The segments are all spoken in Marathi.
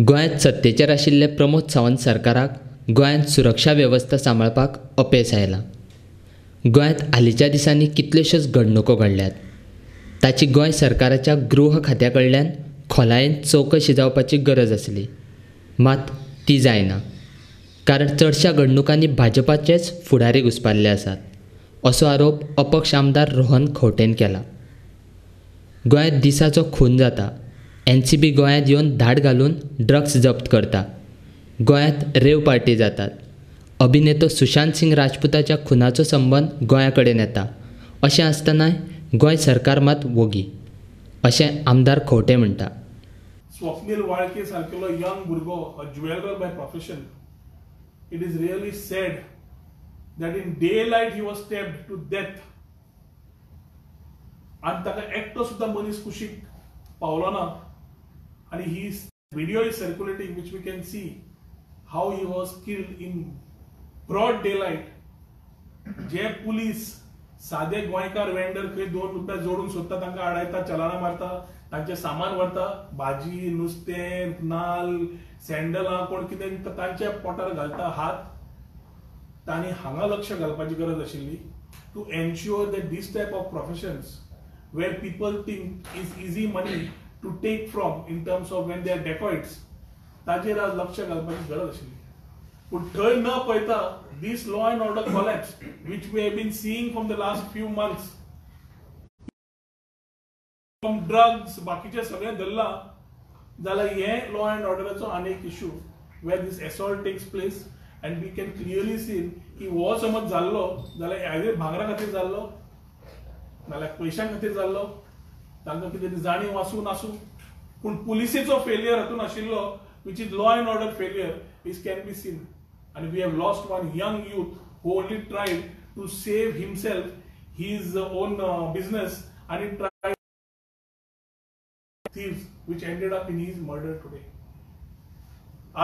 गोंयांत सत्तेचेर आशिल्ले प्रमोद सावंत सरकाराक गोंयांत सुरक्षा वेवस्था सांबाळपाक अपेस आयला। गोंयांत हालींच्या दिसांनी कितल्योश्योच घडणुको घडल्यात। ताची गोंय सरकाराच्या गृह खात्या कडल्यान खोलायेन चवकशी जावपाची गरज आसली, मात ती जायना, कारण चडशा घडणुकांनी भाजपाचेच फुडारी घुस्पारले आसात, असो आरोप अपक्ष आमदार रोहन खंवटेन केला। गोंयांत दिसाचो खून जाता, एनसीबी गोंयांत येवन धाड घालून ड्रग्स जप्त करता, गोंयांत रेव पार्टी जातात, अभिनेतो सुशांत सिंग राजपूताच्या खुनाचो संबंद गोंया कडेन येता, अशें आसतनाय गोंय सरकार मात वोगी, अशें आमदार खंवटे म्हणटा। स्वप्नील वाळके सारकेलो यंग भुरगो, a jeweller by profession, it is really sad that in daylight he was stabbed to death. आणि ताका एकटो सुद्धा मनीस कुशीक पावलो ना। आणि ही video is circulating which we can see how he was killed in broad daylight. जे पुलीस सादे गोंयकार वेंडर खंय 2 रुपया जोडून सोदता तांकां आडायता, चलाना मारता, तांचे सामान व्हरता, भाजी, नुस्तें, नाल, सँडलां, कोण कितें तांच्या पोटार घालता हात। तांणी हांगा लक्ष घालपाची गरज आशिल्ली to ensure that these type of professions where people think is easy money to take from in terms of when they are dacoits, ताचेर आज लक्ष घालपाची गरज आशिल्ली। पूण थंय न पळयता दीस law and order collapse which we have been seeing from the last few months, from drugs बाकीचे सगळें धरला जाल्यार हे लॉ अँड ऑर्डराचो आनी एक issue where this assault takes place. And we can clearly see की हो समज जाल्लो जाल्यार एज भांगरा खातीर जाल्लो नाल्यार पयशां खातीर जाल्लो, तांकां कितें जाणीव आसूं नासूं, पूण पुलिसेचो फेलियर हातून आशिल्लो which is law and order failure is can be seen. And we have lost one young youth who only tried to save himself, his own business, and he tried thieves which ended up in his murder today.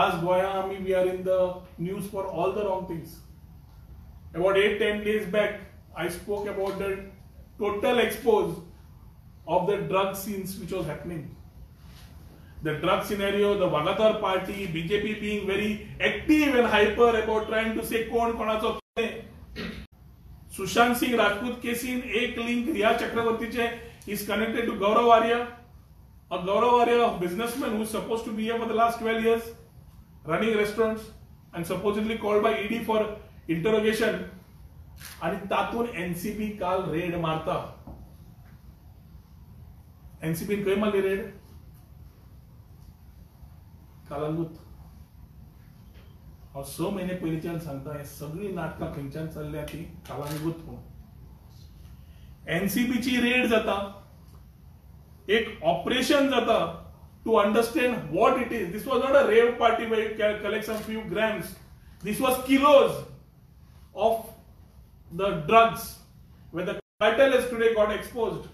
As Goya Army, we are in the news for all the wrong things. About 8-10 days back, I spoke about the total expose of the drug scenes which was happening. The drug scenario, the Wagatar party, BJP being very active and hyper about trying to say kon konacho Sushant Singh Rajput casein ek link Riya Chakravartiche is connected to Gaurav Arya, a Gaurav Arya businessman who is supposed to be here for the last 12 years. Running restaurants and supposedly called by ED for interrogation. आणि तातून एनसीबी काल रेड मारता। एनसीबी खंय मारली रेड? कालांगूट। हांव 6 म्हयने पयलींच्यान सांगता हे सगळी नाटकां खंयच्यान चल्ल्या ती कालांगूट म्हणून। एनसीबीची रेड जाता, एक ऑपरेशन जाता to understand what it is. This was not a rave party where you collect some few grams. This was kilos of the drugs, where the cartel has today got exposed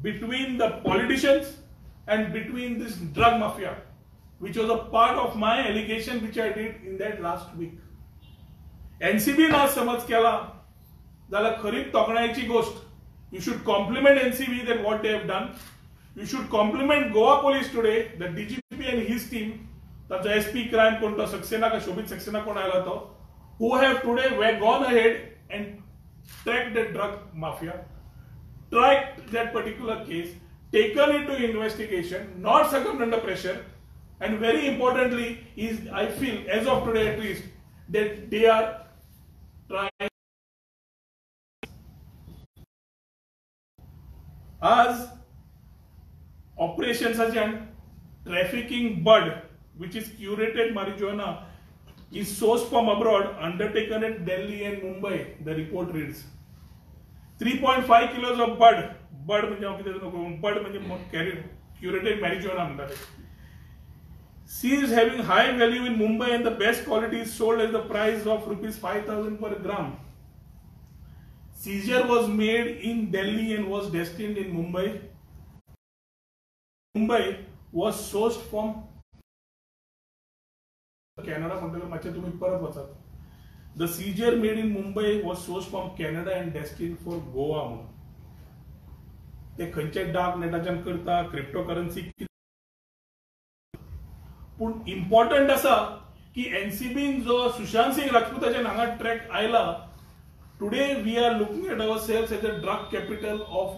between the politicians and between this drug mafia, which was a part of my allegation which I did in that last week. NCB ना समज केला जाल्यार खरी तोखणायची गोष्ट. You should compliment NCB that what they have done. You should compliment Goa police today, the DGP and his team, the SP crime konto Saxena ka Shobit Saxena kon aila to, who have today were gone ahead and tracked the drug mafia, tracked that particular case, taken it to investigation, not succumbed under pressure, and very importantly is I feel as of today at least that they are trying as operations such as trafficking bud, which is curated marijuana, is sourced from abroad, undertaken at Delhi and Mumbai. The report reads 3.5 kilos of bud म्हणजे curated marijuana म्हणतात, seized having high value in Mumbai and the best quality is sold at the price of rupees 5,000 per gram. Seizure was made in Delhi and was destined in Mumbai. Mumbai was sourced from Canada. The seizure made in Mumbai was sourced from Canada and destined for Goa. ते खंयचे डार्क नेटाच्यान करता, क्रिप्टोकरन्सी पूण इम्पॉर्टंट आसा की एनसीबीन जो सुशांत सिंग राजपूताच्या हांगा ट्रॅक आयला. Today we are looking at ourselves as a drug capital of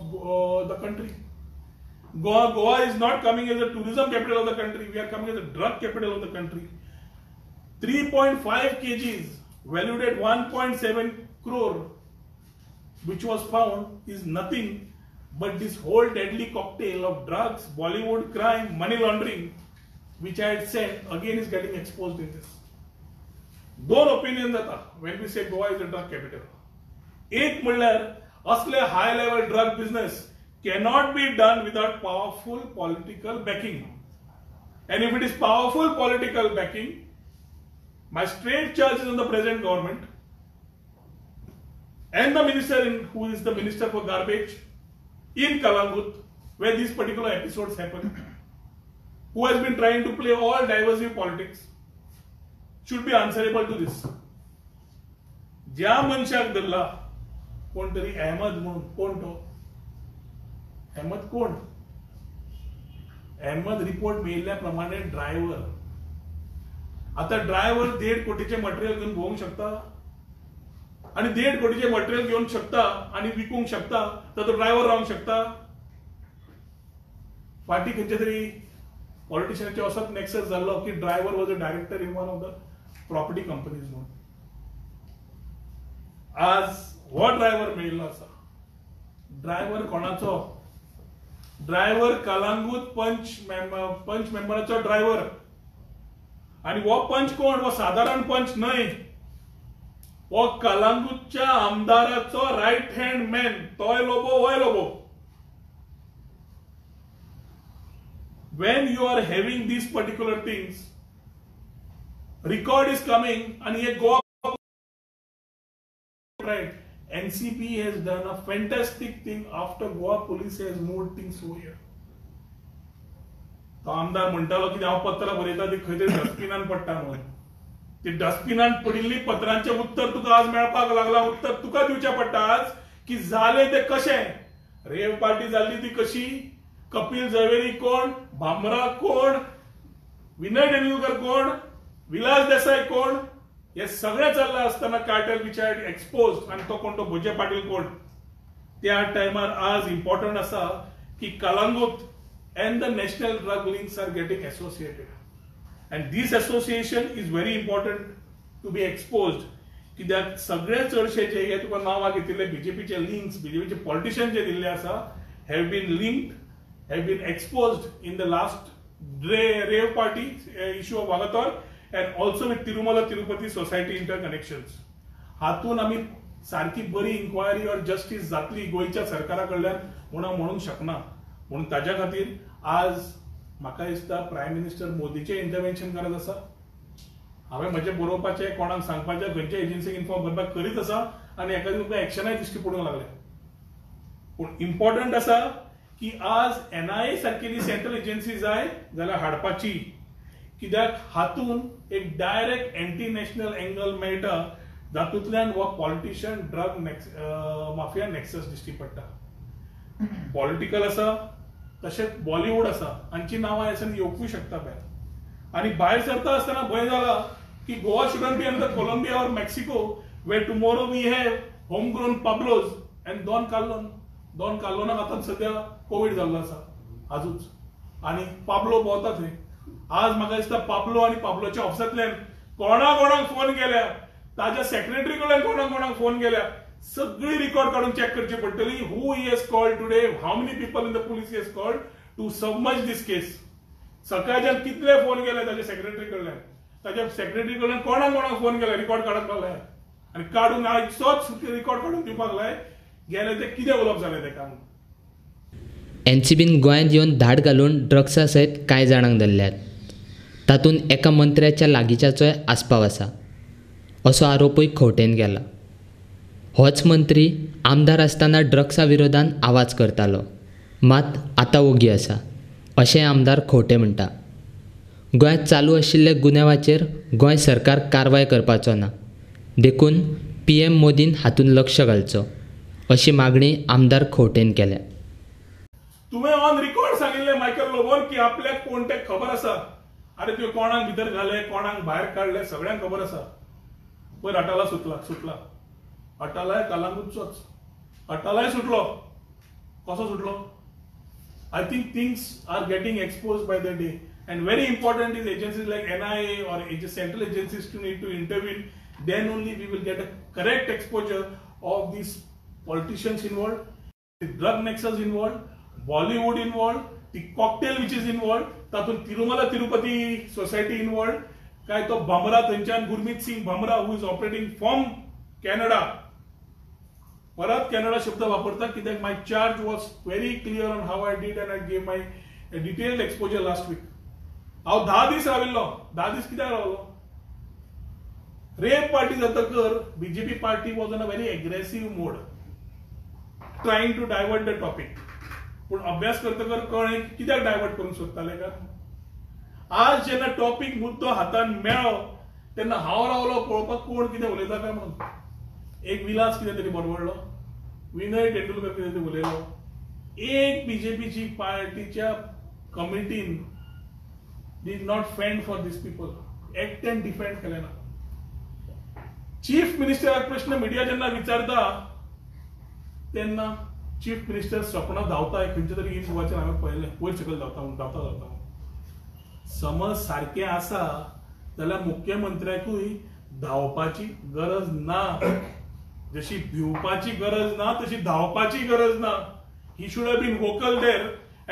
the country. Goa is not coming as a tourism capital of the country. We are coming as a drug capital of the country. 3.5 kgs valued at 1.7 crore, which was found, is nothing but this whole deadly cocktail of drugs, Bollywood crime, money laundering, which I had said again is getting exposed in this. दोन opinions आता when we say Goa is a drug capital. एक म्हणल्यार असले high level drug business cannot be done without powerful political backing. And if it is powerful political backing, my straight charge is on the present government and the minister who is the minister for garbage in Kalangut, where these particular episodes happen, who has been trying to play all divisive politics, should be answerable to this. ज्या मनशाक धरला कोण तरी अहमद म्हणून, कोण तो अहमद कोण? अहमद रिपोर्ट मिळाल्याप्रमाणे ड्रायव्हर. आता ड्रायव्हर 1.5 कोटीचे मटेरियल घेऊन भोवूंक शकता आणि 1.5 कोटीचे मटेरियल घेऊन शकता आणि विकूंक शकता, तर तो ड्रायव्हर रावंक शकता. फाटी खंयच्या तरी पॉलिटिशियनाचे असोच नेक्सस जाल्लो की driver was a director in one of the property companies म्हणून. आज हो ड्रायव्हर मेळिल्लो आसा. ड्रायव्हर कोणाचो? ड्रायव्हर कलांगूट पंच मेंबराचो ड्रायव्हर. आणि वो पंच कोण? वो साधारण पंच न्हय, वो कलांगूटच्या आमदाराचो राईट हँड मॅन. तोय लोबो होय Lobo. when you are having these particular things, record is coming and ye go up, right? NCP has done a fantastic thing after Goa police has moved things over here. तो आमदार म्हणटालो की हांव पत्रां बरयता ती खंय तरी डस्टबिनान पडटा म्हणून. ती डस्टबिनान पडिल्ली पत्रांचे उत्तर तुका आज मेळपाक लागला. उत्तर तुका दिवचें पडटा आज की जालें तें कशें. रेव पार्टी जाल्ली ती कशी, कपिल झवेरी कोण, भामरा कोण, विनय तेंडुलकर कोण, विलास देसाई कोण, हे सगळें चल्लां आसतना कार्टेल विच हॅड एक्सपोज्ड. आणि तो कोण? तो भुजे पाटील कोण. त्या टायमार आज इम्पॉर्टंट आसा की Calangute and the national drug links are getting associated, and this association is very important to be exposed. कित्याक सगळे चडशे जे हे तुका नांवां घेतिल्ले बीजेपीचे लिंक्स, बीजेपीचे पॉलिटिशियन जे दिल्ले आसा, have been linked, have been exposed in the last rave party issue of Vagator and also with Tirumala Tirupati society interconnections. हातून आमी सारकी बरी इन्क्वायरी और जस्टिस जातली गोयच्या सरकारा कडल्यान म्हणूंक शकना. म्हणून ताज्या खातीर आज म्हाका दिसता प्रायम मिनिस्टर मोदीचें इंटरव्हेन्शन गरज आसा. हांवें म्हजें बरोवपाचें, कोणाक सांगपाचें, खंयच्या एजन्सीक इन्फॉर्म करपाक करीत आसा आनी एका तुमकां एक्शनाय दिश्टी पडूंक लागल्या. पूण इम्पॉर्टंट आसा की आज NIA सारकेली सेंट्रल एजन्सी जाय जाल्यार हाडपाची. कित्याक हातून एक डायरेक्ट एंटी नॅशनल एंगल मेळटा, जातूंतल्यान हो पॉलिटिशियन ड्रग माफिया नेक्सस दिश्टी पडटा. पॉलिटिकल आसा तशेंच बॉलिवूड आसा, हांची नांवां हेसन येवंकूय शकता भायर. आनी भायर सरता आसतना भंय जाला की Goa shouldn't be under Colombia or Mexico where tomorrow we have home grown Pablos and Don कार्लोनाक आतां सध्या कोविड जाल्लो आसा आजूच, आनी पाब्लो भोंवता थंय. आज म्हाका दिसता पाब्लो आनी पाब्लोच्या ऑफिसांतल्यान कोणाक फोन केल्या, ताज्या सेक्रेटरी कडल्यान कोणाक फोन केल्या, सगळी रिकॉर्ड काढून चेक करची पडटली. Who he has called today, how many people in the police has called to submerge this case. सकाळच्यान कितले फोन केले ताज्या सेक्रेटरी कडल्यान, ताज्या सेक्रेटरी कडल्यान कोणाक फोन केला रिकॉर्ड काडपाक लागलाय आनी काडून आयचोच रिकॉर्ड काडून दिवपाक लाय. गेले ते कितें उलोवप जालें तेका. एनसीबीन गोंयांत येवन धाड घालून ड्रग्सा सयत कांय जाणांक धरल्यात. तातूंत एका मंत्र्याच्या लागींच्याचोय आस्पाव आसा असो आरोपूय खंवटेन केला. होच मंत्री आमदार आसतना ड्रग्सा विरोधान आवाज करतालो, मात आतां ओगी आसा अशें आमदार खंवटे म्हणटा. गोंयांत चालू आशिल्ले गुन्यांवाचेर गोंय सरकार कारवाय करपाचो ना, देखून PM मोदीन हातूंत लक्ष घालचो अशी मागणी आमदार खंवटेन केल्या. तुवें ऑन रिकॉर्ड सांगिल्लें मायकल लोबोन की आपल्याक कोण तें खबर आसा. अरे त्यो कोणाक भितर घाले कोणाक भायर काढले सगळ्यांक खबर आसा. पयर अटाला सुटला अटालाय कलांगूटचोच. अटालाय सुटलो. कसो सुटलो? I think things are getting exposed by the day, and very important is agencies like NIA or central agencies to need to intervene. Then only we will get a correct exposure of these politicians involved, the drug nexus involved, Bollywood involved, the cocktail which is involved, तातून Tirumala Tirupati society involved, काय तो Bhamra थंयच्यान Gurmeet Singh Bhamra who is operating from Canada. परत कॅनडा शब्द वापरता कित्याक my charge was very clear on how I did and I gave my detailed exposure last week. हांव 10 दीस राविल्लो. 10 दीस कित्याक रावलो? रेप पार्टी जातकर BJP party was on a very aggressive mode trying to divert the topic. पूण अभ्यास करतकर कळ्ळें कित्याक डायवर्ट करूंक सोदताले काय. आज जेन्ना टॉपिक मुद्दो हातान मेळ्ळो तेन्ना हांव रावलो पळोवपाक कोण कितें उलयता काय म्हणून. एक विलास कितें तरी बडबडलो, विनय तेंडुलकर कितें तरी उलयलो. एक बीजेपीची पार्टीच्या कमिटीन did not fend for this people. एकट्यान डिफेंड केलें ना. चीफ मिनिस्टराक प्रश्न मिडिया जेन्ना विचारता तेन्ना चीफ मिनिस्टर स्वप्न धांवता खंयच्या तरी इन गोवाचेर हांवें पळयलें वयर सकयल धांवता. समज सारकें आसा जाल्यार मुख्यमंत्र्याकूय धांवपाची गरज ना. जशी भिवपाची गरज ना तशी धावपाची गरज ना. He should have been vocal there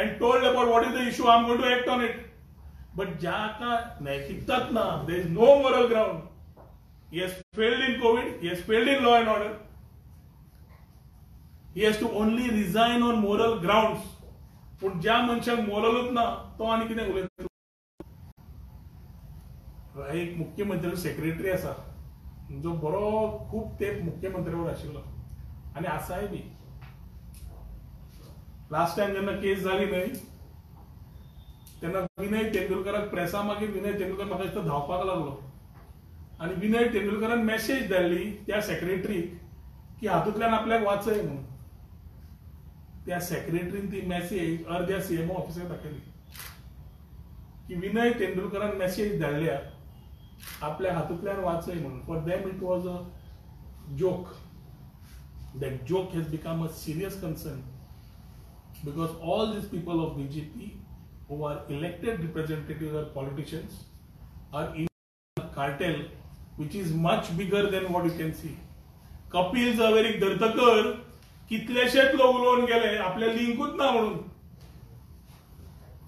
and told about what is the issue. I am going to act on it. But ज्याका नैतिकताच ना, there is no moral ground. He has failed in Covid, he has failed in law and order. He has to only resign on moral grounds. पूण ज्या मनशाक मोरलूच ना तो आनी कितें उलयता. एक मुख्यमंत्री सेक्रेटरी आसा जो बरो खूब तेंप मुख्यमंत्र्यावर आशिल्लो आनी आसाय बी. लास्ट टाइम जेन्ना केस जाली न्हय तेन्ना विनय तेंडुलकराक प्रेसा मागीर विनय तेंडुलकर म्हाका दिसता धांवपाक लागलो आनी विनय तेंडुलकरान मेसेज धाडली त्या सेक्रेटरीक की हातूंतल्यान आपल्याक वाचय म्हणून. त्या सेक्रेटरीन ती मेसेज अर्द्या सीएमओ ऑफिसाक दाखयली की विनय तेंडुलकरान मेसेज धाडल्या आपल्या हातूंतल्यान वाचय म्हणून. For them it was a joke. That joke has become a serious concern because all these people of BJP who are elected representatives or politicians are in a cartel which is much bigger than what you can see. Kapil झवेरीक धरतकर कितलेशेच लोक उलोवन गेले आपल्या लिंकूच ना म्हणून.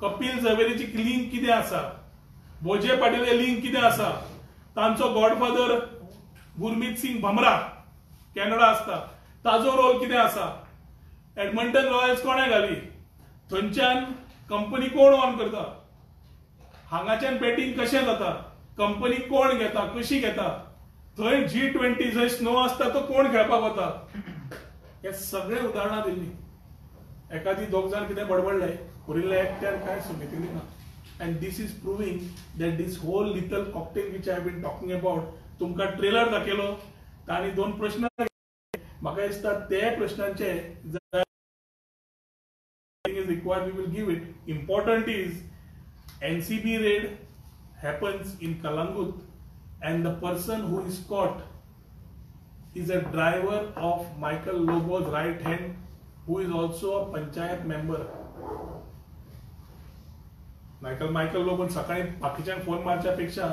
कपिल झवेरीची लिंक कितें आसा, भोजे पाटील लिंक कितें आसा, तांचो गॉडफादर गुरमीत सिंग भमरा कॅनडा आसता ताजो रोल कितें आसा, एडमंटन रॉयल्स कोणें घाली, थंयच्यान कंपनी कोण ऑन करता, हांगाच्यान बॅटिंग कशें जाता, कंपनी कोण घेता कशी घेता, थंय G20 जंय स्नो आसता तो कोण खेळपाक वता. हे सगळे उदाहरणां दिल्ली. एखादी दोग जाण कितें बडबडले उरिल्ले एकट्यान कांय सुमितिल्ली ना. And this is proving that this whole little cocktail which I been talking about. तुमकां ट्रेलर दाखयलो तांणी 2 प्रश्न म्हाका दिसता ते प्रश्नांचे is required, we will give it. Important is NCB raid happens in Kalangut and the person who is caught is a driver of Michael Lobo's right hand who is also a panchayat member. Michael Lobo सकाळी बाकीच्या फोन मारच्या पेक्षा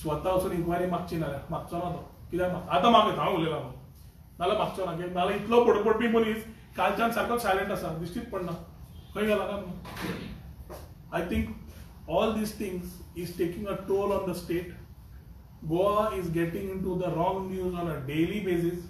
स्वतः वचून इन्क्वायरी मागची ना मागचो ना तो कित्याक आतां मागता हांव उलयला नाल्यार मागचो ना नाल्यार इतलो पडपडपी मनीस कालच्यान सारको सायलेंट आसा दिश्टीच पडना. I think all these things is taking a toll on the state. Goa is getting into the wrong news on a daily basis.